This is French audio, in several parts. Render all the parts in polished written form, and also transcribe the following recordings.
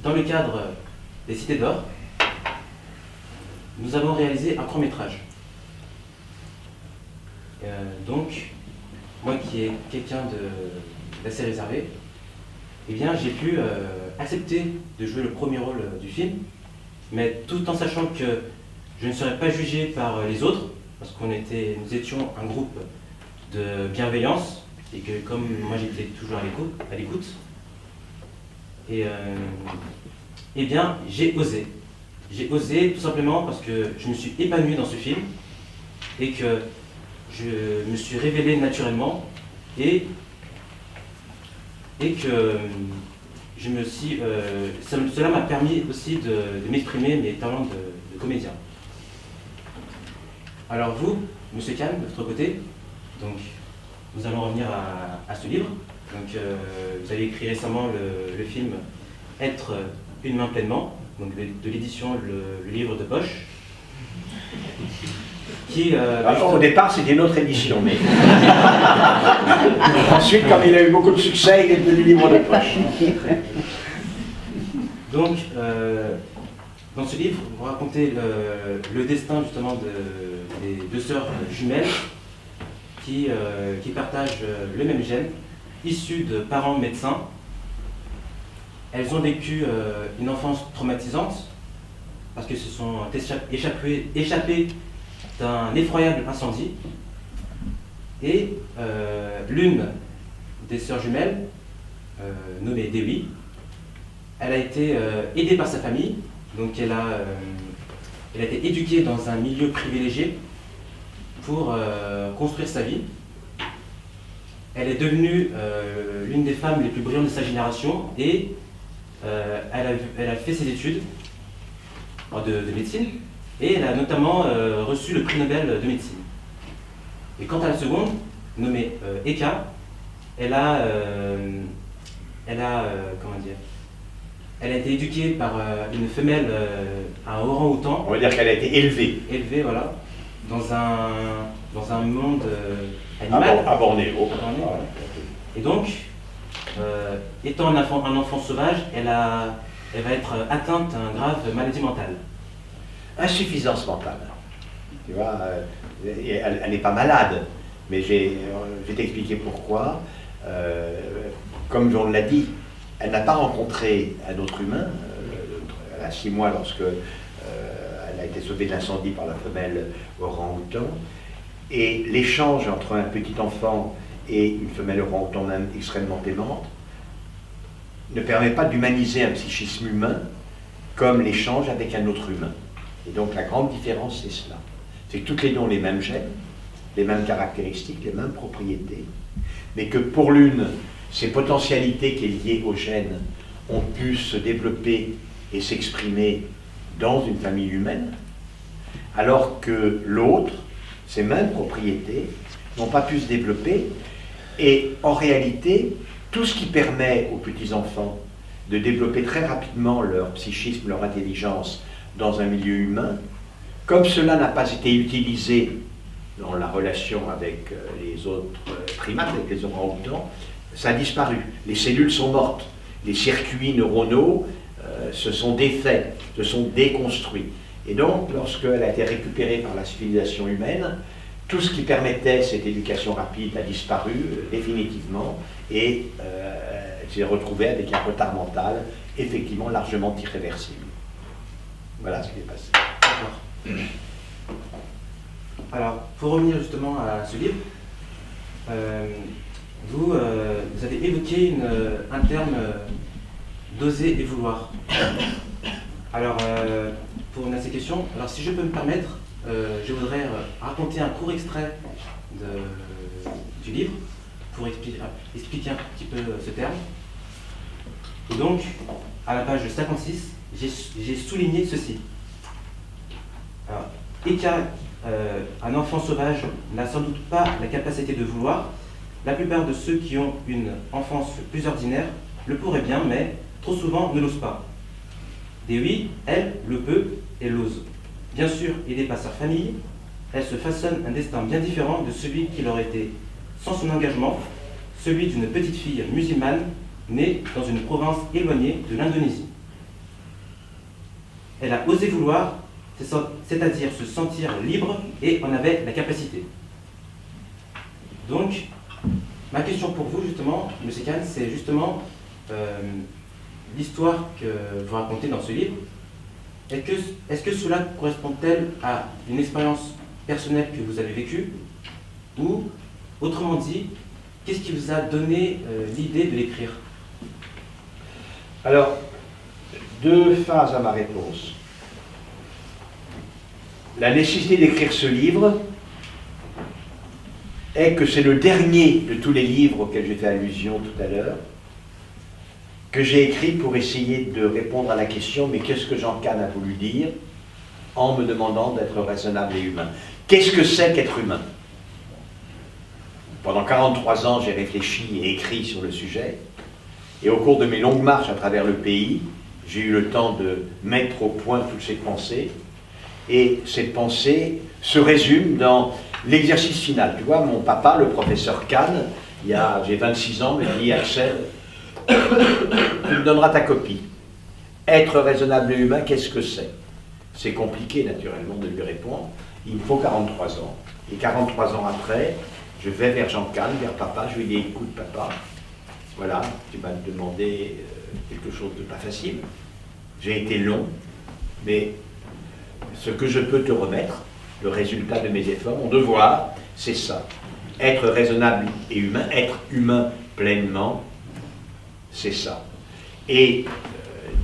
dans le cadre des Cités d'Or, nous avons réalisé un court-métrage. Donc, moi qui est quelqu'un d'assez réservé, eh bien, j'ai pu accepter de jouer le premier rôle du film, mais tout en sachant que je ne serais pas jugé par les autres, parce que nous étions un groupe de bienveillance, et que comme moi j'étais toujours à l'écoute, et eh bien, j'ai osé. J'ai osé tout simplement parce que je me suis épanoui dans ce film, et que je me suis révélé naturellement, et que cela m'a permis aussi de m'exprimer mes talents de comédien. Alors vous, Monsieur Kahn, de votre côté, donc nous allons revenir à ce livre. Donc vous avez écrit récemment le film Être une main pleinement, donc de l'édition le livre de poche. Au départ, c'était une autre édition, mais ensuite, comme il a eu beaucoup de succès, il est devenu livre de poche. Donc, dans ce livre, vous racontez le destin justement des deux sœurs jumelles qui partagent le même gène, issues de parents médecins. Elles ont vécu une enfance traumatisante parce qu'elles se sont échappées d'un effroyable incendie, et l'une des sœurs jumelles, nommée Dewi, elle a été aidée par sa famille, donc elle a été éduquée dans un milieu privilégié pour construire sa vie. Elle est devenue l'une des femmes les plus brillantes de sa génération, et elle a fait ses études de médecine, et elle a notamment reçu le prix Nobel de médecine. Et quant à la seconde, nommée Eka, elle a été éduquée par une femelle à un orang-outan. On va dire qu'elle a été élevée. Élevée, voilà, dans un monde animal. À Bornéo. Voilà. Et donc, étant un enfant sauvage, elle va être atteinte d'une grave maladie mentale. Insuffisance mentale. Tu vois, elle n'est pas malade, mais je vais t'expliquer pourquoi. Comme on l'a dit, elle n'a pas rencontré un autre humain. Elle a 6 mois lorsque elle a été sauvée de l'incendie par la femelle orang-outan. Et l'échange entre un petit enfant et une femelle orang-outan même extrêmement aimante ne permet pas d'humaniser un psychisme humain comme l'échange avec un autre humain. Et donc la grande différence, c'est cela. C'est que toutes les deux ont les mêmes gènes, les mêmes caractéristiques, les mêmes propriétés, mais que pour l'une, ses potentialités qui est liées aux gènes ont pu se développer et s'exprimer dans une famille humaine, alors que l'autre, ces mêmes propriétés, n'ont pas pu se développer. Et en réalité, tout ce qui permet aux petits-enfants de développer très rapidement leur psychisme, leur intelligence dans un milieu humain, comme cela n'a pas été utilisé dans la relation avec les autres primates, avec les orang-outans, ça a disparu. Les cellules sont mortes, les circuits neuronaux se sont défaits, se sont déconstruits. Et donc, lorsqu'elle a été récupérée par la civilisation humaine, tout ce qui permettait cette éducation rapide a disparu définitivement, et elle s'est retrouvée avec un retard mental effectivement largement irréversible. Voilà ce qui est passé. D'accord. Alors, pour revenir justement à ce livre, vous avez évoqué un terme d'oser et vouloir. Alors, pour répondre à ces questions, alors si je peux me permettre, je voudrais raconter un court extrait du livre pour expliquer un petit peu ce terme. Et donc, à la page 56, j'ai souligné ceci. Alors, Eka, un enfant sauvage, n'a sans doute pas la capacité de vouloir. La plupart de ceux qui ont une enfance plus ordinaire le pourraient bien, mais trop souvent ne l'osent pas. Dewi, elle, le peut et l'ose. Bien sûr, aidée par sa famille, elle se façonne un destin bien différent de celui qu'il aurait été sans son engagement, celui d'une petite fille musulmane née dans une province éloignée de l'Indonésie. elle a osé vouloir, c'est-à-dire se sentir libre et en avait la capacité. Donc, ma question pour vous, justement, M. Kahn, c'est justement l'histoire que vous racontez dans ce livre. Est-ce que cela correspond-elle à une expérience personnelle que vous avez vécue? Ou, autrement dit, qu'est-ce qui vous a donné l'idée de l'écrire? Alors, deux phases à ma réponse. La nécessité d'écrire ce livre est que c'est le dernier de tous les livres auxquels j'ai fait allusion tout à l'heure, que j'ai écrit pour essayer de répondre à la question « mais qu'est-ce que Jean Kahn a voulu dire ?» en me demandant d'être raisonnable et humain. Qu'est-ce que c'est qu'être humain? Pendant 43 ans, j'ai réfléchi et écrit sur le sujet, et au cours de mes longues marches à travers le pays, j'ai eu le temps de mettre au point toutes ces pensées, et ces pensées se résument dans l'exercice final. Tu vois, mon papa, le professeur Kahn, j'ai 26 ans, me dit « Axel, tu me donneras ta copie. Être raisonnable et humain, qu'est-ce que c'est ?» C'est compliqué, naturellement, de lui répondre. Il me faut 43 ans. Et 43 ans après, je vais vers Jean Kahn, vers papa, je lui dis « Écoute, papa, voilà, tu m'as demandé quelque chose de pas facile. J'ai été long, mais ce que je peux te remettre, le résultat de mes efforts, mon devoir, c'est ça. Être raisonnable et humain, être humain pleinement, c'est ça. Et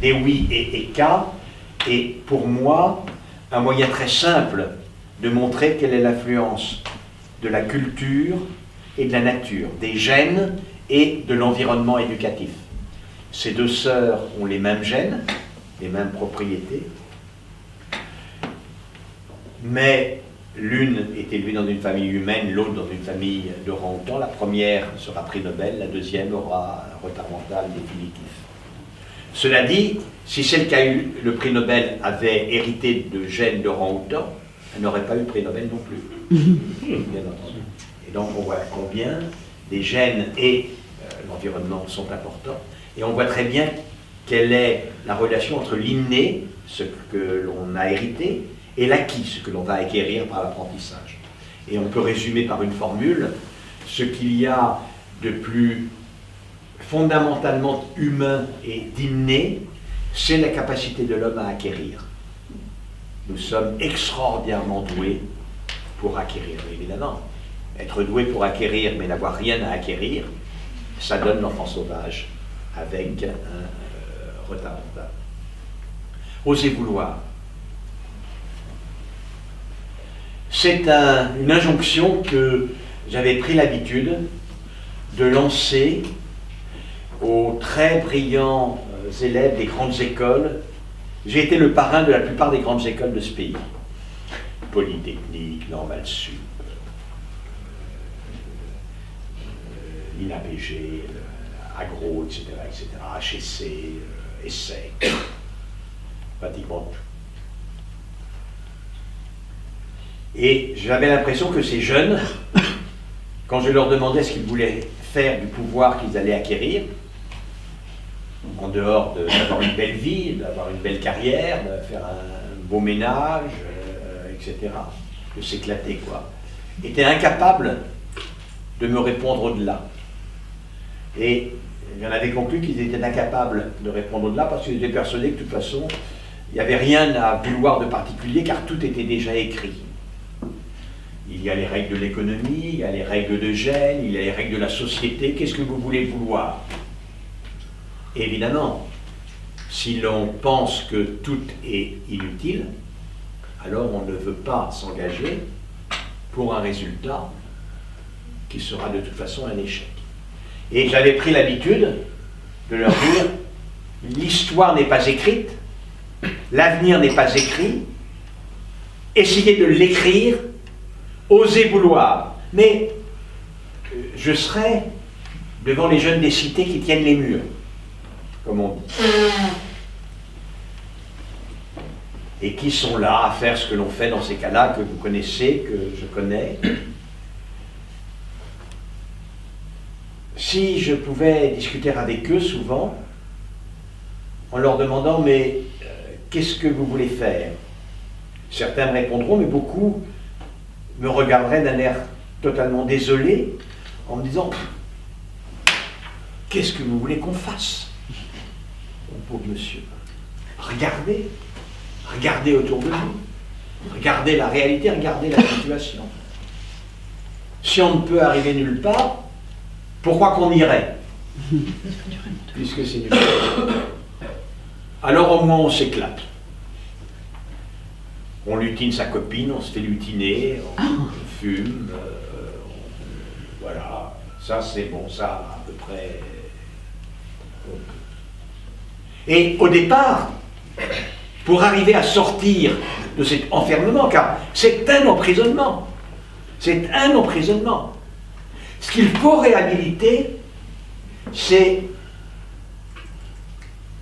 des oui et cas est pour moi un moyen très simple de montrer quelle est l'influence de la culture et de la nature, des gènes et de l'environnement éducatif. Ces deux sœurs ont les mêmes gènes, les mêmes propriétés, mais l'une est élevée dans une famille humaine, l'autre dans une famille d'orang-outans. La première sera prix Nobel, la deuxième aura un retard mental définitif. Cela dit, si celle qui a eu le prix Nobel avait hérité de gènes d'orang-outans, elle n'aurait pas eu le prix Nobel non plus. Bien entendu. Et donc on voit combien les gènes et l'environnement sont importants. Et on voit très bien quelle est la relation entre l'inné, ce que l'on a hérité, et l'acquis, ce que l'on va acquérir par l'apprentissage. Et on peut résumer par une formule, ce qu'il y a de plus fondamentalement humain et d'inné, c'est la capacité de l'homme à acquérir. Nous sommes extraordinairement doués pour acquérir, évidemment. Être doué pour acquérir mais n'avoir rien à acquérir, ça donne l'enfant sauvage avec un retard mental. Osez vouloir. C'est une injonction que j'avais pris l'habitude de lancer aux très brillants élèves des grandes écoles. J'ai été le parrain de la plupart des grandes écoles de ce pays. Polytechnique, Normal Sup, l'INAPG, Agro, etc., HEC, ESSEC, pratiquement tout. Et j'avais l'impression que ces jeunes, quand je leur demandais ce qu'ils voulaient faire du pouvoir qu'ils allaient acquérir, en dehors d'avoir une belle vie, d'avoir une belle carrière, de faire un beau ménage, etc., de s'éclater, quoi, étaient incapables de me répondre au-delà. Et j'en avais conclu qu'ils étaient incapables de répondre au-delà parce qu'ils étaient persuadés que de toute façon, il n'y avait rien à vouloir de particulier car tout était déjà écrit. Il y a les règles de l'économie, il y a les règles de gène, il y a les règles de la société. Qu'est-ce que vous voulez vouloir? Et évidemment, si l'on pense que tout est inutile, alors on ne veut pas s'engager pour un résultat qui sera de toute façon un échec. Et j'avais pris l'habitude de leur dire, l'histoire n'est pas écrite, l'avenir n'est pas écrit, essayez de l'écrire, osez vouloir. Mais je serai devant les jeunes des cités qui tiennent les murs, comme on dit, et qui sont là à faire ce que l'on fait dans ces cas-là, que vous connaissez, que je connais. Si je pouvais discuter avec eux souvent, en leur demandant, mais qu'est-ce que vous voulez faire? Certains me répondront, mais beaucoup me regarderaient d'un air totalement désolé, en me disant, qu'est-ce que vous voulez qu'on fasse? Mon pauvre monsieur, regardez, regardez autour de vous, regardez la réalité, regardez la situation. Si on ne peut arriver nulle part, pourquoi qu'on irait? Puisque c'est nulle part. Alors au moins on s'éclate. On lutine sa copine, on se fait lutiner, on fume, voilà, ça c'est bon, ça à peu près. Et au départ, pour arriver à sortir de cet enfermement, car c'est un emprisonnement, c'est un emprisonnement, ce qu'il faut réhabiliter, c'est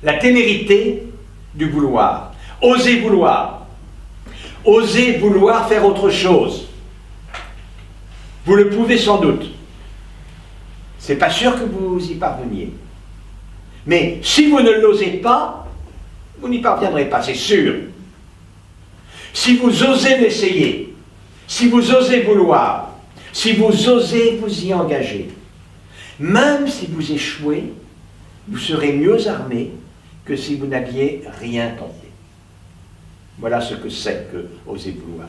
la témérité du vouloir, oser vouloir. Osez vouloir faire autre chose. Vous le pouvez sans doute. C'est pas sûr que vous y parveniez. Mais si vous ne l'osez pas, vous n'y parviendrez pas, c'est sûr. Si vous osez l'essayer, si vous osez vouloir, si vous osez vous y engager, même si vous échouez, vous serez mieux armé que si vous n'aviez rien tenté. Voilà ce que c'est que oser vouloir.